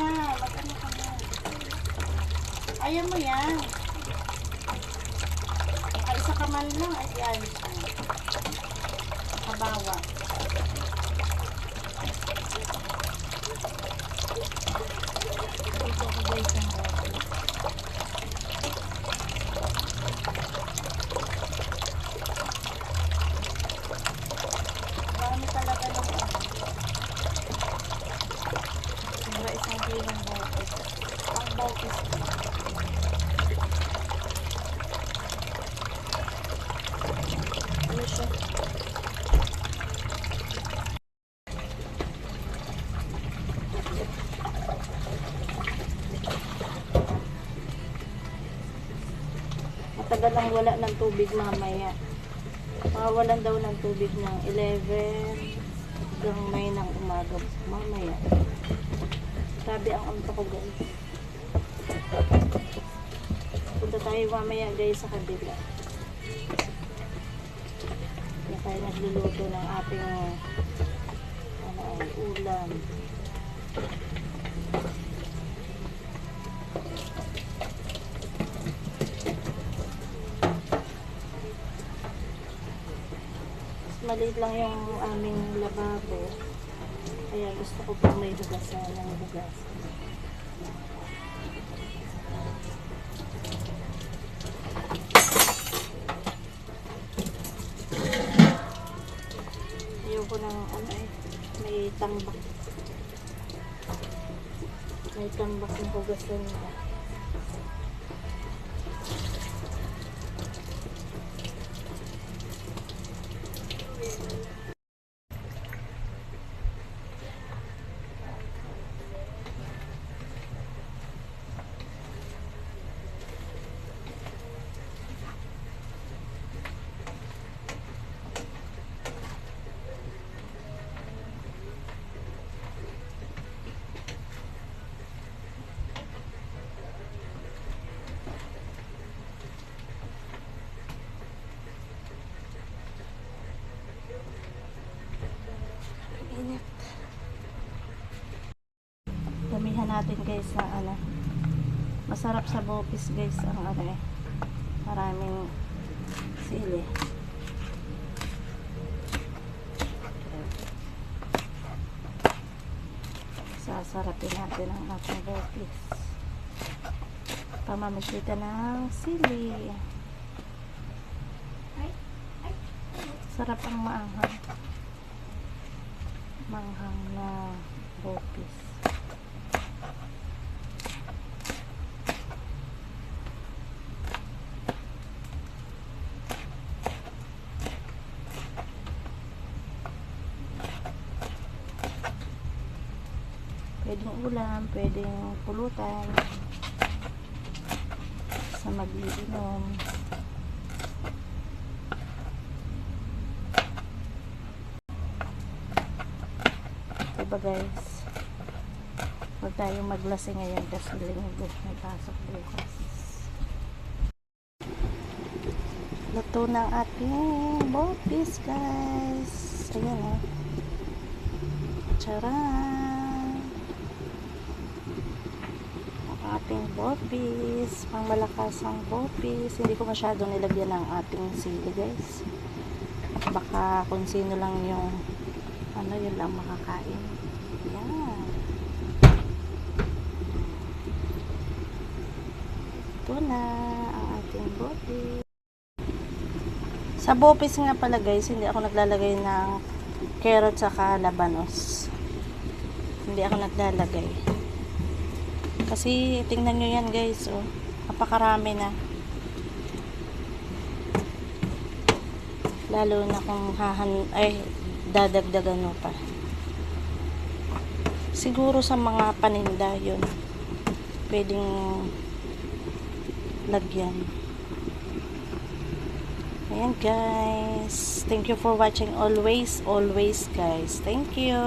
na. Mag-ano ka na. Ayaw mo yan. Ay, isa ka man lang. Ay, yan. Kabawa. Ito ako guys ang bopis. Marami talaga ng Sira isang kilong bopis. Ang bopis ko. Ano siya? Matagal lang wala ng tubig mamaya. Mawawalan daw ng tubig ng 11 hanggang 9 ng umaga mamaya. Grabe ang unta ko guys. Punta tayo mamaya guys sa kabila. Kaya tayo nagluluto ng ating ulam. Maliit lang yung aming lababo. Kaya gusto ko pang may hugasan ng hugas. Ayoko ng may tambak. May tambak ng hugasan nila. Damihan natin guys na masarap sa bopis guys ang maraming sili. Sasarapin natin ang ating bopis. Pamamigita ng sili. Sarap ang manghang na bopis. Pwedeng ulam, pwedeng pulutan sa mag-iinom. Diba guys, huwag tayong maglasing ngayon kasi linggo may pasok bukas. Luto ng ating bopis guys. Ayan Charan! Ating bopis, pang malakas ang bopis. Hindi ko masyadong nilagyan ng ating sili guys, baka kung sino lang yung yun lang makakain. Yan, ito na ang ating bopis. Sa bopis nga pala guys, hindi ako naglalagay ng carrot saka labanos. Hindi ako naglalagay kasi tingnan nyo yan guys, napakarami na, lalo na kung dadagdagan mo pa. Siguro sa mga paninda yun pwedeng lagyan. Ayan guys, thank you for watching always guys. Thank you.